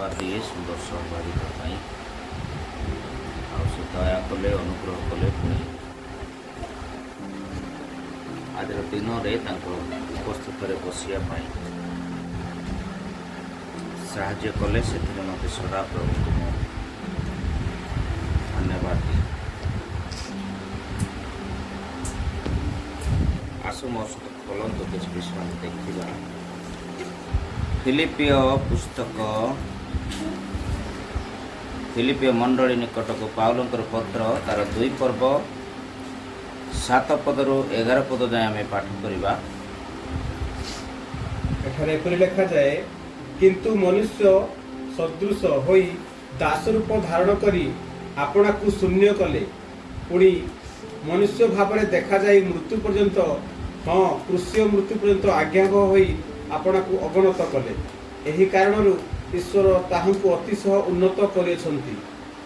धन्यवाद दिए सुंदर सहभागिता पाई से दया कले अनुग्रह कले पुणी आज दिन में उपस्थित बसिया साहाय्य कले से मत सदा प्रभु को धन्यवाद दिए। आसु मो सहित खोलतु किसी विषय देखा फिलिपिय पुस्तक फिलिपिय मंडली निकट को पाउलंकर पत्र तार 2 पर्व 7 पदरु 11 पद जाए आम पाठ करवा। एपरी लिखा जाए किंतु मनुष्य सदृश होई दास रूप धारण करी आपना को शून्य कले पुणी मनुष्य भाव में देखा जाए मृत्यु पर्यंत हाँ कृष्य मृत्यु पर्यंत आज्ञावह होई आपना को अवनत कले। एही कारणरू ईश्वर ताहांकु अतिशय उन्नत करियछंती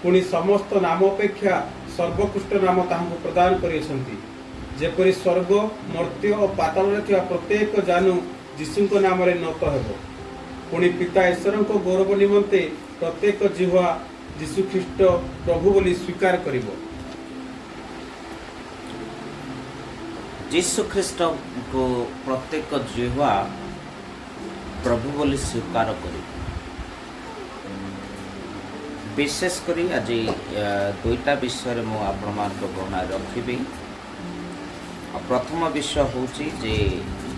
पुणी समस्त नाम अपेक्षा सर्वोत्कृष्ट नाम ताहांकु प्रदान करियछंती जेपरि स्वर्ग मर्त्य और पाताल रे थिया प्रत्येक जानू यीशुଙ୍କ नाम रे नत हेबो। पुणी पिता ईश्वर को गौरव निमंते प्रत्येक जिह्वा यीशु ख्रीष्ट प्रभु बोली स्वीकार करिवो। यीशु ख्रीष्ट को प्रत्येक जिह्वा प्रभु बोली स्वीकार करी। विशेषकर आज 2टा विषय मु आपण गणना रखी। प्रथम विषय हूँ जे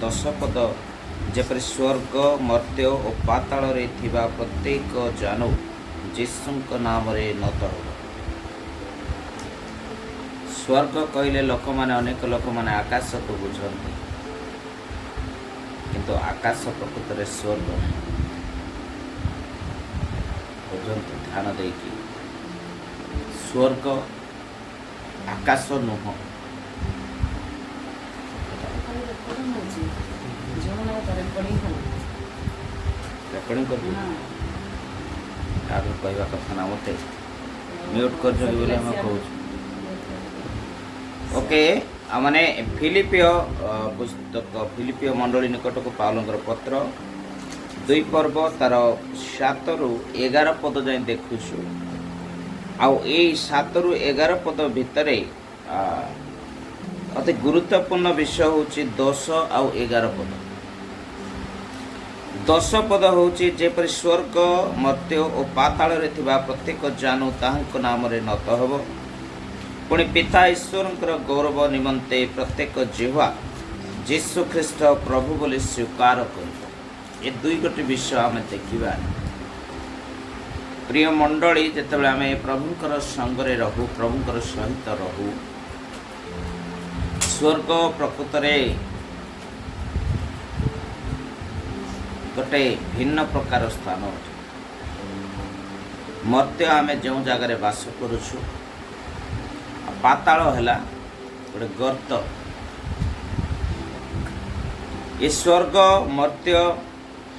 10 पद जेपरि स्वर्ग मर्त्य और पाताल रे थिबा प्रत्येक जानू यीशुଙ୍କ नाम रे नत हो। स्वर्ग कहले लोक माने अनेक लोक माने आकाश को बुझंती किंतु आकाश प्रकृत में स्वर्ग बुझंतु ध्यान देकी स्वर्ग आकाश नुह। रेकर्डिंग कर कहवा कथा ना मत म्यूट कर कहूँ। ओके माने फिलिपिय पुस्तक फिलिपिय मंडली निकट को पाउलंकर पत्र 2 पर्व तार 7 रु 11 पद जाए देखुछु। आउ ए 7 रु 11 पद भितर अति गुरुत्वपूर्ण विषय होची 10 आउ 11 पद। 10 पद होची जेपरि स्वर्ग मर्त्य और पाताल रे थिबा प्रत्येक जानू ताहांक नाम रे नत हबो। पुणी पिता ईश्वरंकर गौरव निमंते प्रत्येक जिह्वा यीशु ख्रीष्ट प्रभु बोली स्वीकार कर। ये 2 गोटी विषय आम देखा। प्रिय मंडली जिते आम प्रभुंकर संगरे रहू प्रभुंकर सहित रहू स्वर्ग प्रकृत गोटे भिन्न प्रकार स्थान अटे। मर्त्य आम जो जगार बास करुछु पाताल है गोटे गर्त। ये स्वर्ग मर्त्य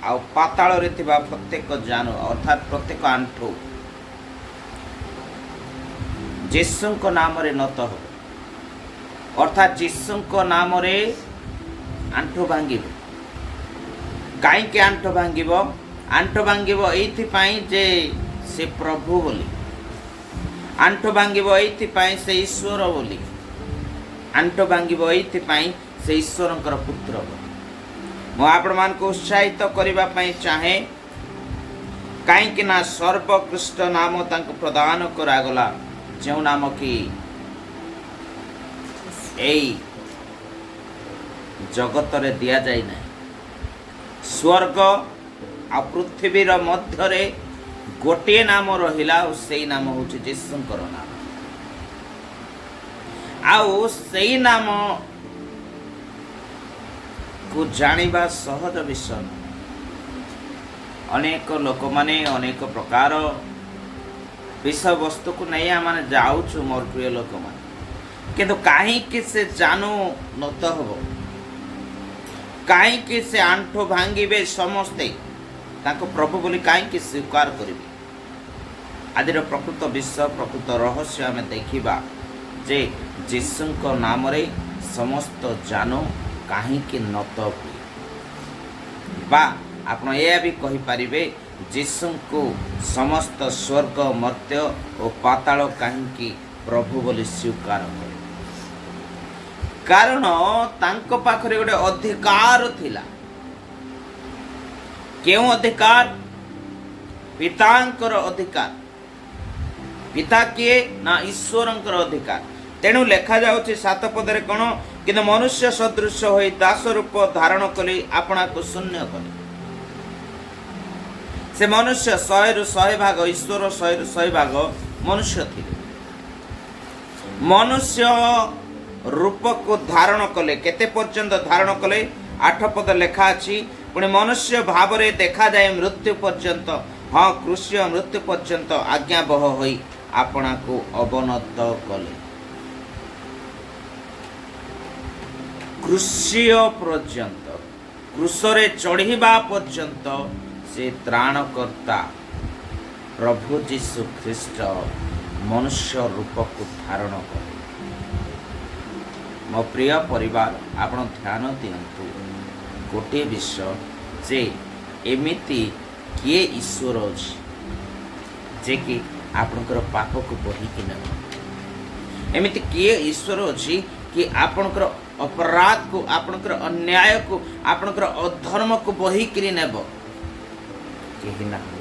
आ पाताल रे थिबा प्रत्येक जानू अर्थात प्रत्येक आंठू यीशुଙ୍କ नाम रे नत हो अर्थात यीशुଙ୍କ नाम रे आंठू भांगिब। काईके आंठू भांगिब? आंठू भांगिब एइथिपाई जे से प्रभु बोली। आंठू भांगिब एइथिपाई से ईश्वर बोली। आंठू भांगिब एइथिपाई से ईश्वरंकर पुत्र बोली। मु आपण मान को उत्साहित करबा पई चाहे काईकि ना सर्वोत्कृष्ट नाम तांको प्रदान करागला जो नाम की एई जगत रे दिया जाय ना। स्वर्ग आ पृथ्वीर मध्यरे गोटे नाम रहिला और सेई नाम होछि यीशुंकर नाम। आउ सेई नाम को जानिबा सहज विषय। अनेक लोक माने अनेक प्रकार विषय वस्तु को नहीं आम जाऊँ मोर प्रिय लोक मान किंतु कहीं से जानू नत हब कहीं से आंठो भांगे समस्ते ताको प्रभु बोली कहीं स्वीकार करेंगे। आज प्रकृत विषय प्रकृत रहस्य आम देखा जे यीशुଙ୍କ नाम रे समस्त जानू कहीं नत हुए बा आपण यह भी कही पारिबे ଯୀଶୁଙ୍କୁ ସମସ୍ତ ସ୍ୱର୍ଗ ମର୍ତ୍ତ୍ୟ ଓ ପାତାଳ କାହିଁକି ପ୍ରଭୁ ବୋଲି ସ୍ୱୀକାର କଲେ? କାରଣ ତାଙ୍କ ପାଖରେ ଗୋଟେ ଅଧିକାର ଥିଲା। କେଉଁ ଅଧିକାର? ପିତାଙ୍କର ଅଧିକାର। ପିତା କିଏ? ନା ଈଶ୍ୱରଙ୍କର ଅଧିକାର। ତେଣୁ ଲେଖାଯାଉଛି 7 ପଦରେ କ'ଣ? କିନ୍ତୁ ମନୁଷ୍ୟ ସଦୃଶ ହୋଇ ଦାସ ରୂପ ଧାରଣ କଲି ଆପଣାକୁ ଶୂନ୍ୟ କଲେ। ସେ ମନୁଷ୍ୟ 100ରୁ 100 ଭାଗ ଈଶ୍ୱର, 100ରୁ 100 ଭାଗ ମନୁଷ୍ୟ ଥିଲେ। ମନୁଷ୍ୟ ରୂପକୁ ଧାରଣ କଲେ। କେତେ ପର୍ଯ୍ୟନ୍ତ ଧାରଣ କଲେ? 8 ପଦ ଲେଖା ଅଛି, ପୁଣି ମନୁଷ୍ୟ ଭାବରେ ଦେଖାଯାଏ ମୃତ୍ୟୁ ପର୍ଯ୍ୟନ୍ତ, ହଁ କୃଷ୍ୟ ମୃତ୍ୟୁ ପର୍ଯ୍ୟନ୍ତ ଆଜ୍ଞାବହ ହୋଇ ଆପଣାକୁ ଅବନତ କଲେ। କୃଷ୍ୟ ପର୍ଯ୍ୟନ୍ତ, କୃଷରେ ଚଢ଼ିବା ପର୍ଯ୍ୟନ୍ତ ସେ ତ୍ରାଣକର୍ତ୍ତା ପ୍ରଭୁ ଯୀଶୁ ଖ୍ରୀଷ୍ଟ ମନୁଷ୍ୟ ରୂପକୁ ଧାରଣ କଲେ। ମୋ ପ୍ରିୟ ପରିବାର, ଆପଣ ଧ୍ୟାନ ଦିଅନ୍ତୁ ଗୋଟିଏ ବିଷୟ, ଯେ ଏମିତି କିଏ ଈଶ୍ୱର ଅଛି ଯେ କି ଆପଣଙ୍କର ପାପକୁ ବୋହିକି ନେବ? ଏମିତି କିଏ ଈଶ୍ୱର ଅଛି କି ଆପଣଙ୍କର ଅପରାଧକୁ, ଆପଣଙ୍କର ଅନ୍ୟାୟକୁ, ଆପଣଙ୍କର ଅଧର୍ମକୁ ବୋହିକିରି ନେବ? କେହି ନାହିଁ।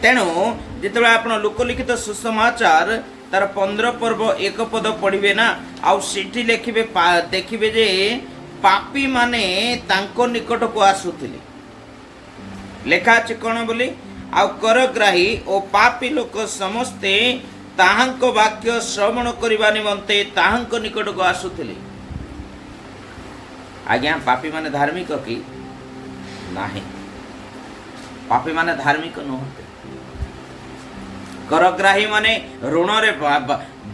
ତେଣୁ ଯେତେବେଳେ ଆପଣ ଲୋକଲିଖିତ ସୁସମାଚାର ତାର 15 ପର୍ବ 1 ପଦ ପଢ଼ିବେ ନା, ଆଉ ସେଠି ଦେଖିବେ ଯେ ପାପୀ ମାନେ ତାଙ୍କ ନିକଟକୁ ଆସୁଥିଲେ। ଲେଖା ଅଛି କ'ଣ ବୋଲି? ଆଉ କରଗ୍ରାହୀ ଓ ପାପୀ ଲୋକ ସମସ୍ତେ ତାହାଙ୍କ ବାକ୍ୟ ଶ୍ରବଣ କରିବା ନିମନ୍ତେ ତାହାଙ୍କ ନିକଟକୁ ଆସୁଥିଲେ। ଆଜ୍ଞା, ପାପୀ ମାନେ ଧାର୍ମିକ କି? ନାହିଁ, ପାପୀ ମାନେ ଧାର୍ମିକ ନୁହନ୍ତି। କରଗ୍ରାହୀ ମାନେ ଋଣରେ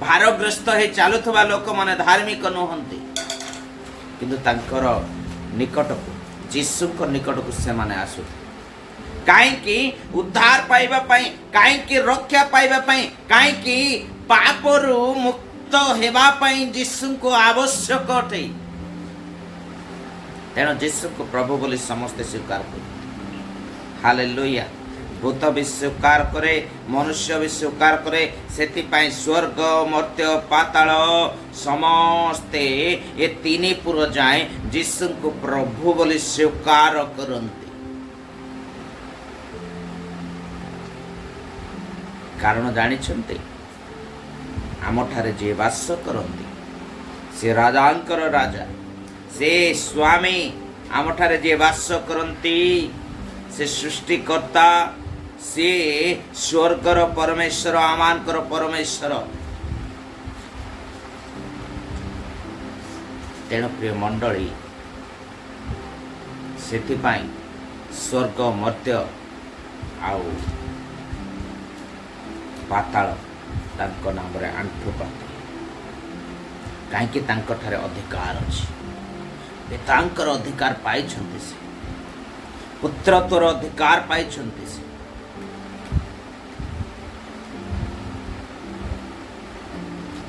ଭାରଗ୍ରସ୍ତ ହେଇ ଚାଲୁଥିବା ଲୋକମାନେ ଧାର୍ମିକ ନୁହନ୍ତି। କିନ୍ତୁ ତାଙ୍କର ନିକଟକୁ, ଯୀଶୁଙ୍କ ନିକଟକୁ ସେମାନେ ଆସୁଥିଲେ। କାହିଁକି? ଉଦ୍ଧାର ପାଇବା ପାଇଁ, କାହିଁକି? ରକ୍ଷା ପାଇବା ପାଇଁ, କାହିଁକି? ପାପରୁ ମୁକ୍ତ ହେବା ପାଇଁ ଯୀଶୁଙ୍କୁ ଆବଶ୍ୟକ ଅଟେ। ତେଣୁ ଯୀଶୁଙ୍କୁ ପ୍ରଭୁ ବୋଲି ସମସ୍ତେ ସ୍ୱୀକାର କଲେ। ହାଲେଲୁୟା। ଭୂତ ବି ସ୍ୱୀକାର କରେ, ମନୁଷ୍ୟ ବି ସ୍ୱୀକାର କରେ। ସେଥିପାଇଁ ସ୍ୱର୍ଗ, ମର୍ତ୍ତ୍ୟ, ପାତାଳ ସମସ୍ତେ ଏ 3 ପୁର ଯାଏଁ ଯୀଶୁଙ୍କୁ ପ୍ରଭୁ ବୋଲି ସ୍ୱୀକାର କରନ୍ତି। କାରଣ ଜାଣିଛନ୍ତି, ଆମଠାରେ ଯିଏ ବାସ କରନ୍ତି ସେ ରାଜାଙ୍କର ରାଜା, ସେ ସ୍ୱାମୀ। ଆମଠାରେ ଯିଏ ବାସ କରନ୍ତି ସେ ସୃଷ୍ଟିକର୍ତ୍ତା, ସେ ସ୍ୱର୍ଗର ପରମେଶ୍ୱର, ଆମମାନଙ୍କର ପରମେଶ୍ୱର। ତେଣୁ ପ୍ରିୟ ମଣ୍ଡଳୀ, ସେଥିପାଇଁ ସ୍ୱର୍ଗ, ମର୍ତ୍ତ୍ୟ ଆଉ ପାତାଳ ତାଙ୍କ ନାମରେ ଆଣ୍ଠୁ ପାତେ। କାହିଁକି? ତାଙ୍କଠାରେ ଅଧିକାର ଅଛି। ପିତାଙ୍କର ଅଧିକାର ପାଇଛନ୍ତି, ସେ ପୁତ୍ରତ୍ୱର ଅଧିକାର ପାଇଛନ୍ତି। ସେ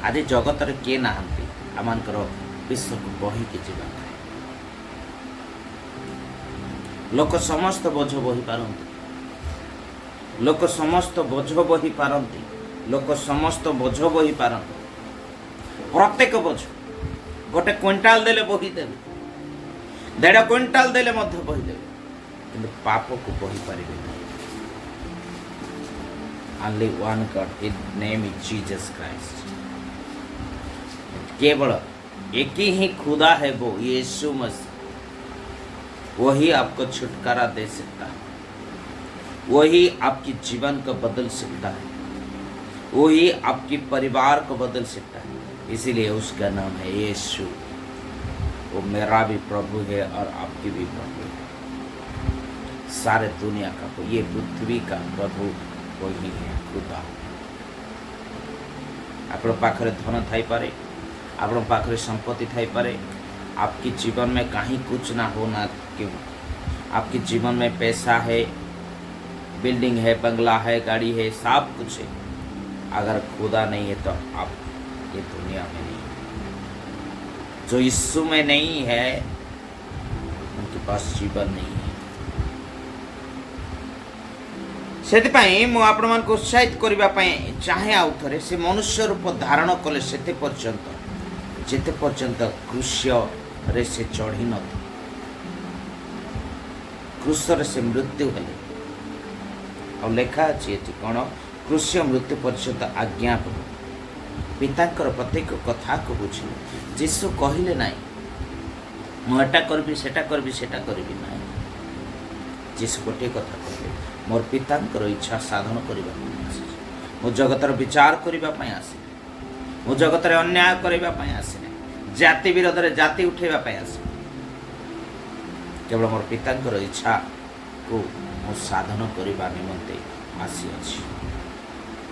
ଆଜି ଜଗତରେ କିଏ ନାହାନ୍ତି ଆମମାନଙ୍କର ବିଶ୍ୱକୁ ବହିକି ଯିବା ପାଇଁ? ଲୋକ ସମସ୍ତ ବୋଝ ବୋହି ପାରନ୍ତି, ଲୋକ ସମସ୍ତ ବୋଝ ବୋହି ପାରନ୍ତି, ଲୋକ ସମସ୍ତ ବୋଝ ବୋହି ପାରନ୍ତି। ପ୍ରତ୍ୟେକ ବୋଝ 1 କ୍ୱିଣ୍ଟାଲ ଦେଲେ ବୋହିଦେବେ, 1.5 କ୍ୱିଣ୍ଟାଲ ଦେଲେ ମଧ୍ୟ ବୋହିଦେବେ, କିନ୍ତୁ ପାପକୁ ବୋହି ପାରିବେ ନାହିଁ। Only one God, His name is Jesus Christ. केवल एक ही खुदा है, वो यीशु मसीह। वही आपको छुटकारा दे सकता है, वही आपकी जीवन को बदल सकता है, वही आपकी परिवार को बदल सकता है। इसीलिए उसका नाम है यीशु। वो मेरा भी प्रभु है और आपकी भी प्रभु है। सारे दुनिया का, ये पृथ्वी का प्रभु वही है, खुदा। आप पाखरे धन थाई पारे, आप पाखरे संपत्ति थाई पारे, आपकी जीवन में कहीं कुछ ना होना क्यों? आपके जीवन में पैसा है, बिल्डिंग है, बंगला है, गाड़ी है, सब कुछ है। अगर खुदा नहीं है तो आप ये दुनिया में नहीं। जो यीशु में नहीं है उनके पास जीवन नहीं है। ସେଥିପାଇଁ ମୁଁ ଆପଣମାନଙ୍କୁ ଉତ୍ସାହିତ କରିବା ପାଇଁ ଚାହେଁ ଆଉ ଥରେ ସେ ମନୁଷ୍ୟ ରୂପ ଧାରଣ କଲେ ଯେତେ ପର୍ଯ୍ୟନ୍ତ କ୍ରୁଶରେ ସେ ଚଢ଼ି ନଥିଲେ, କ୍ରୁଶରେ ସେ ମୃତ୍ୟୁ ହେଲେ। ଆଉ ଲେଖା ଅଛି ଏଠି କ'ଣ? କ୍ରୁଶ ମୃତ୍ୟୁ ପର୍ଯ୍ୟନ୍ତ ଆଜ୍ଞା ହେବ। ପିତାଙ୍କର ପ୍ରତ୍ୟେକ କଥାକୁ ବୁଝିଲେ। ଯୀଶୁ କହିଲେ ନାହିଁ ମୁଁ ଏଟା କରିବି ସେଟା କରିବି ନାହିଁ। ଯୀଶୁ ଗୋଟିଏ କଥା କହିଲେ, ମୋର ପିତାଙ୍କର ଇଚ୍ଛା ସାଧନ କରିବା ପାଇଁ ଆସିଛି। ମୁଁ ଜଗତର ବିଚାର କରିବା ପାଇଁ ଆସିନି। ମୁଁ ଜଗତରେ ଅନ୍ୟାୟ କରିବା ପାଇଁ ଆସିନି। ଜାତି ବିରୋଧରେ ଜାତି ଉଠେଇବା ପାଇଁ ଆସିନି। କେବଳ ମୋର ପିତାଙ୍କର ଇଚ୍ଛାକୁ ମୁଁ ସାଧନ କରିବା ନିମନ୍ତେ ଆସିଅଛି।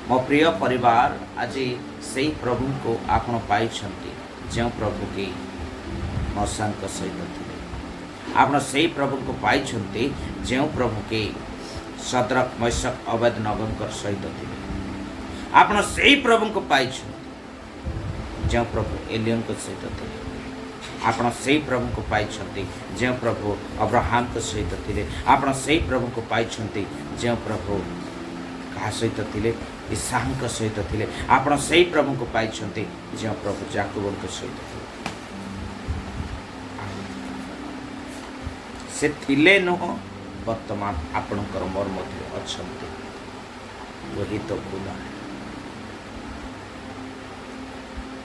ମୋ ପ୍ରିୟ ପରିବାର, ଆଜି ସେହି ପ୍ରଭୁଙ୍କୁ ଆପଣ ପାଇଛନ୍ତି ଯେଉଁ ପ୍ରଭୁ କି ମଶାଙ୍କ ସହିତ ଥିଲେ। ଆପଣ ସେହି ପ୍ରଭୁଙ୍କୁ ପାଇଛନ୍ତି ଯେଉଁ ପ୍ରଭୁ କି ସଦ୍ରକ୍ ମୈଶକ୍ ଅବେଦନଗୋଙ୍କ ସହିତ ଥିଲେ। ଆପଣ ସେହି ପ୍ରଭୁଙ୍କୁ ପାଇଛନ୍ତି ଯେଉଁ ପ୍ରଭୁ ଏଲିୟଙ୍କ ସହିତ ଥିଲେ। ଆପଣ ସେହି ପ୍ରଭୁଙ୍କୁ ପାଇଛନ୍ତି ଯେଉଁ ପ୍ରଭୁ ଅବ୍ରାହମଙ୍କ ସହିତ ଥିଲେ। ଆପଣ ସେହି ପ୍ରଭୁଙ୍କୁ ପାଇଛନ୍ତି ଯେଉଁ ପ୍ରଭୁ କାହା ସହିତ ଥିଲେ? ଇସାକଙ୍କ ସହିତ ଥିଲେ। ଆପଣ ସେହି ପ୍ରଭୁଙ୍କୁ ପାଇଛନ୍ତି ଯେଉଁ ପ୍ରଭୁ ଯାକୋବଙ୍କ ସହିତ ଥିଲେ। ସେ ଥିଲେ ନୁହଁ, ବର୍ତ୍ତମାନ ଆପଣଙ୍କର ମୋର ମଧ୍ୟରେ ଅଛନ୍ତି। ରୋହିତ ପୁନଃ।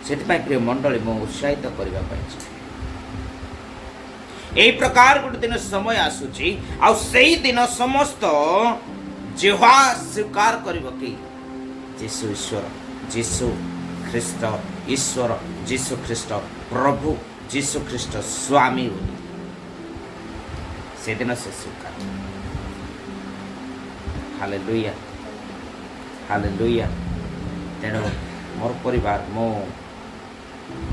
ସେଥିପାଇଁ ପ୍ରିୟ ମଣ୍ଡଳୀ, ମୁଁ ଉତ୍ସାହିତ କରିବା ପାଇଁ ଚାହେଁ। ଏହି ପ୍ରକାର ଗୋଟେ ଦିନ ସମୟ ଆସୁଛି, ଆଉ ସେଇ ଦିନ ସମସ୍ତ ଜିହ୍ୱା ସ୍ୱୀକାର କରିବ କି ଯୀଶୁ ଈଶ୍ୱର, ଯୀଶୁ ଖ୍ରୀଷ୍ଟ ଈଶ୍ୱର, ଯୀଶୁ ଖ୍ରୀଷ୍ଟ ପ୍ରଭୁ, ଯୀଶୁ ଖ୍ରୀଷ୍ଟ ସ୍ୱାମୀ ବୋଲି। ସେଦିନ ସେ ସ୍ୱୀକାର। Hallelujah, hallelujah. ତେଣୁ ମୋର ପରିବାର, ମୁଁ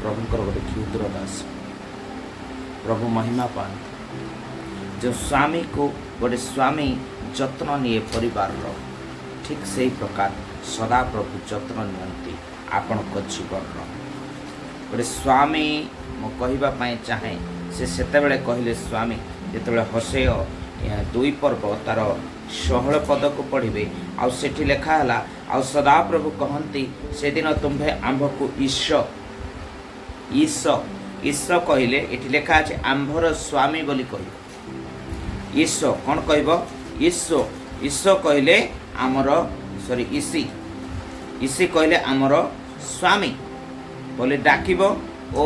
ପ୍ରଭୁଙ୍କର ଗୋଟେ କ୍ଷୁଦ୍ର ଦାସ। ପ୍ରଭୁ ମହିମା ପାଆନ୍ତି। ଯେଉଁ ସ୍ୱାମୀକୁ ଗୋଟେ ସ୍ୱାମୀ ଯତ୍ନ ନିଏ ପରିବାରର, ଠିକ୍ ସେହି ପ୍ରକାର ସଦାପ୍ରଭୁ ଯତ୍ନ ନିଅନ୍ତି ଆପଣଙ୍କ ଜୀବନର। ଗୋଟେ ସ୍ୱାମୀ ମୁଁ କହିବା ପାଇଁ ଚାହେଁ, ସେ ସେତେବେଳେ କହିଲେ ସ୍ୱାମୀ ଯେତେବେଳେ ହୋସେୟ 2 ପର୍ବ ତାର 16 ପଦକୁ ପଢ଼ିବେ, ଆଉ ସେଠି ଲେଖା ହେଲା, ଆଉ ସଦାପ୍ରଭୁ କହନ୍ତି ସେଦିନ ତୁମ୍ଭେ ଆମ୍ଭକୁ ଈଶ କହିଲେ, ଏଠି ଲେଖା ଅଛି ଆମ୍ଭର ସ୍ୱାମୀ ବୋଲି କହିବ। ଈଶ କ'ଣ କହିବ? ଈଶ କହିଲେ ଆମର ଇସି କହିଲେ ଆମର ସ୍ୱାମୀ ବୋଲି ଡାକିବ। ଓ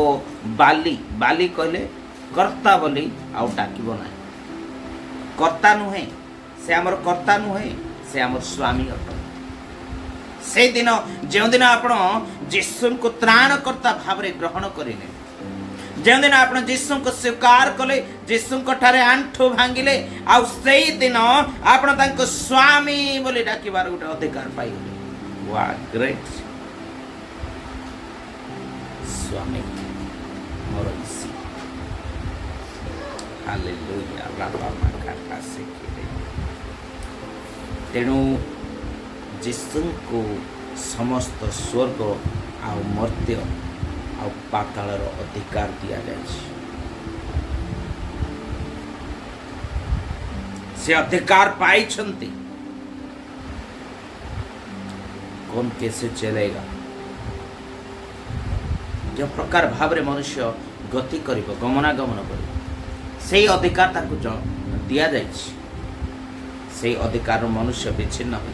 ବାଲି କହିଲେ କର୍ତ୍ତା ବୋଲି ଆଉ ଡାକିବ ନାହିଁ। କର୍ତ୍ତା ନୁହେଁ, ସେ ଆମର କର୍ତ୍ତା ନୁହେଁ, ସେ ଆମର ସ୍ୱାମୀ ଅଟନ୍ତି। ସେଇଦିନ ଯେଉଁଦିନ ଆପଣ ଯୀଶୁଙ୍କୁ ତ୍ରାଣକର୍ତ୍ତା ଭାବରେ ଗ୍ରହଣ କରିଲେ, ଯେଉଁଦିନ ଆପଣ ଯୀଶୁଙ୍କୁ ସ୍ୱୀକାର କଲେ, ଯୀଶୁଙ୍କ ଠାରେ ଆଣ୍ଠୁ ଭାଙ୍ଗିଲେ, ଆଉ ସେଇଦିନ ଆପଣ ତାଙ୍କୁ ସ୍ୱାମୀ ବୋଲି ଡାକିବାର ଗୋଟେ ଅଧିକାର ପାଇଗଲେ। What great! ସ୍ୱାମୀ ମୋର ଈଶି। ହାଲେଲୁୟା। ତେଣୁ ଯୀଶୁଙ୍କୁ ସମସ୍ତ ସ୍ୱର୍ଗ ଆଉ ମର୍ତ୍ତ୍ୟ ଆଉ ପାତାଳର ଅଧିକାର ଦିଆଯାଇଛି। ସେ ଅଧିକାର ପାଇଛନ୍ତି। कौन कैसे चलेगा? जो प्रकार भाव मनुष्य गति कर गमनागमन कर अधिकार दि जाए, से अधिकार मनुष्य विच्छिन्न हो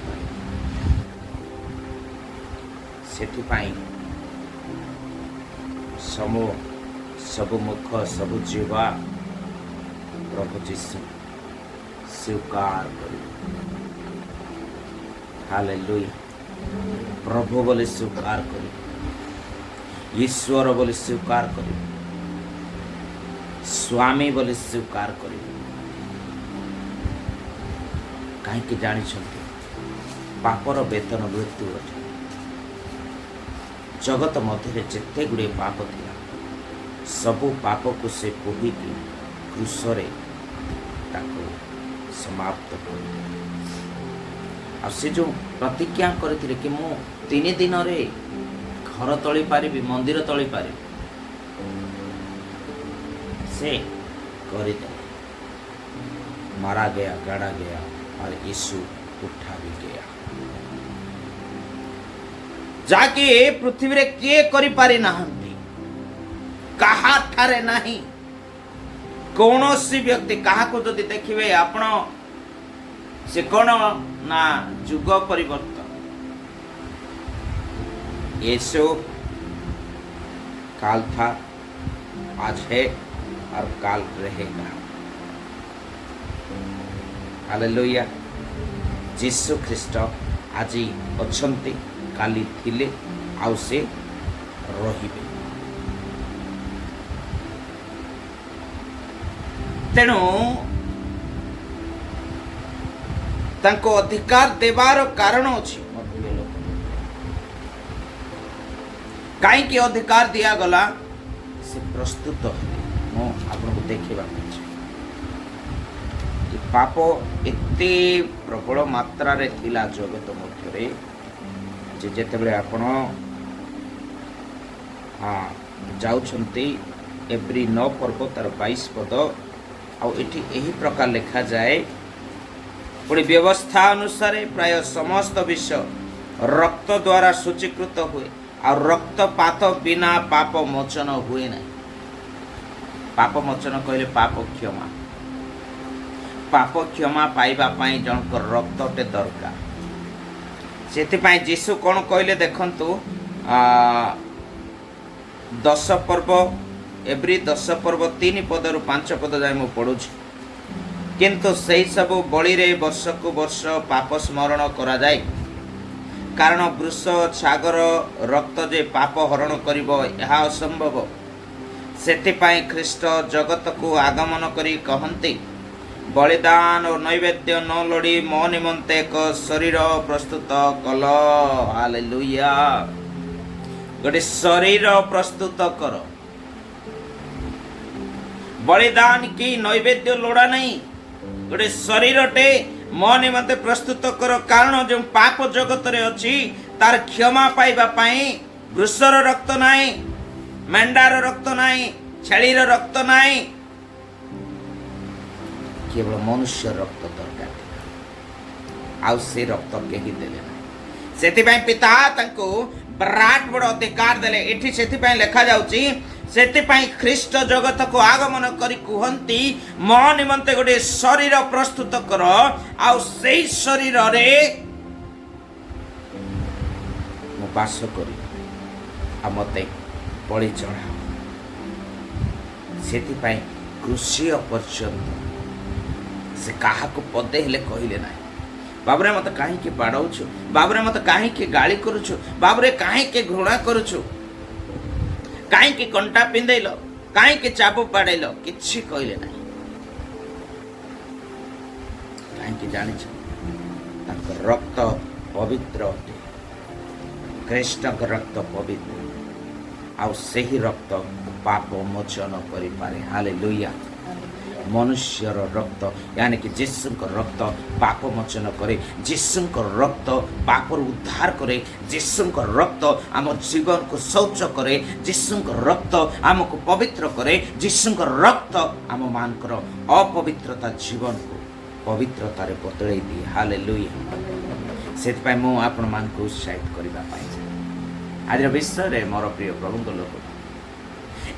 पाए। सबु मुख सबु जीवा प्रभु जीशु स्वीकार कर। हालेलुया। प्रभु बोले स्वीकार कर, ईश्वर बोले स्वीकार कर, स्वामी बोले स्वीकार कर। कहीं जानी पापर वेतन मृत्यु अटे। जगत मध्य जिते गुड़े पाप थिला, सबु पाप को से बोहिकी क्रूसरे समाप्त कर। से जो प्रतिज्ञा करथिले कि मु 3 दिन रे घर तली पारिबी, मंदिर तली पारिबी, से कर मारा गया, गाड़ा गया और यीशु उठा भी गया। जाके पृथ्वी रे किए करि पारि नाहंती, कहा ठारे नहीं कौनसी व्यक्ति कहा को जदि देखिबे आपण से कौन ना जुग परिवर्तन। यीशु काल था, आज है और काल रहेगा। हालेलुया। यीशु ख्रीष्ट आज अछंती, काली थिले, आउ से रहिबे। तेणु तांको अधिकार देवार कारण अछि। कहीं अधिकार दिया गला से प्रस्तुत मु आपको देखा पाप एते प्रबल मात्रा रे थिला जगत मध्य जे जेतेबेले आपण जाउछंती एवरी 9 पर्व तार 22 पद आउ एठी एही प्रकार लिखा जाए पुणी व्यवस्था अनुसार प्राय समस्त विषय रक्त द्वारा सूचीकृत हुए और रक्तपात बिना पाप मोचन हुए ना। पाप मोचन कहले पाप क्षमा, पाप क्षमा पाइबा पाई जनक रक्तटे दरकार। से जीशु कौन कहले देखंतु 10 पर्व एवरी 10 पर्व 3 पद रु 5 पद जाए मु पढ़ुछि। किंतु सही सब बलि रे वर्ष को वर्ष पाप स्मरण करा जाए, कारण वृष छागर रक्त जे पाप हरण करिबो यह असंभव। सेतिपाई ख्रीष्ट जगत को आगमन करी कहंती, बलिदान और नैवेद्य न लोड़ी मो निमंते एक शरीर प्रस्तुत कल। हालेलुया। गोटे शरीर प्रस्तुत कर, बलिदान की नैवेद्य लोड़ा नहीं, गोटे शरीरटे मो निमंते प्रस्तुत कर। कारण जो पाप जगत रे अछि तार क्षमा पाइबा पाई वृषर रक्त नाही, मेंढार रक्त नाही, छेलीर रक्त नाही, केवल मनुष्य रक्त दरकार। आउ से रक्त केही देले नाही। सेतिपाई पिता तांको विराट बड़ अधिकार देले। एठी सेतिपाई लिखा जाउची, सेतिपाई ख्रीष्ट जगत को आगमन करी कुहंती मो निमंते गोटे शरीर प्रस्तुत कर, आउ सेही शरीर रे मो वास करी आ मते बलि चढ़ा। सेतिपाई क्रूसीय पर्यंत से काहा को पदे हेले कहिले नाही, बाबरे मत काहे के बाड़ौछु, बाबरे मत काहे के गाली करूछु, बाबरे काहे के घृणा करूछु, काहे के कंटा पिंदैलो, काहे के चाबू पाड़ैलो, किछि कहिले नाही। काहे के जानिछ ताक रक्त पवित्र अटे। कृष्ण का रक्त पवित्र, आउ सही रक्त पाप मोचन करि पारे। हालेलुया। मनुष्यर रक्त यानी कि यीशु का रक्त पाप मोचन करे, यीशु का रक्त पाप उद्धार करे, यीशु का रक्त आम जीवन को शौच करे, यीशु का रक्त आमको पवित्र करे, यीशु का रक्त आम मानकर अपवित्रता जीवन को पवित्रता रे बदलै दिए। हालेलुया। सेतपाई मु आपण मान को उत्साहित करबा पाई आज विश्व रे मोर प्रिय प्रभु लोक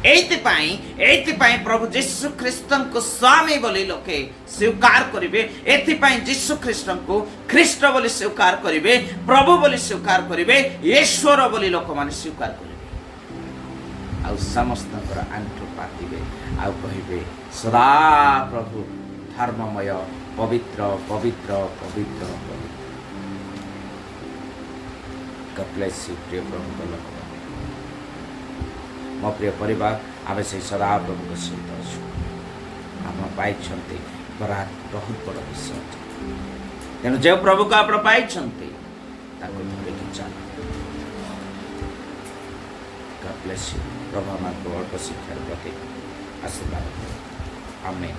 एथिपाई प्रभु यीशु ख्रीष्ट को स्वामी बोली लोके स्वीकार करिवे। एथिपाई यीशु ख्रीष्ट को ख्रीष्ट बोली स्वीकार करिवे, प्रभु बोली स्वीकार करिवे, ईश्वर बोली लोक माने स्वीकार करिवे। आ समस्त आंठु पातिबे आ कहिबे सदा प्रभु धर्ममय पवित्र पवित्र पवित्र पवित्र। God bless you प्रिय प्रभु लोक। मो प्रिय परिवार आम से सदा प्रभु सहित अच्छु। आप पाई बहुत बड़ विषय तेणु जो प्रभु को आप पाई धरिकी चल। God bless you। प्रभु हमारे अल्प शिक्षार प्रति आशीर्वाद। आमेन।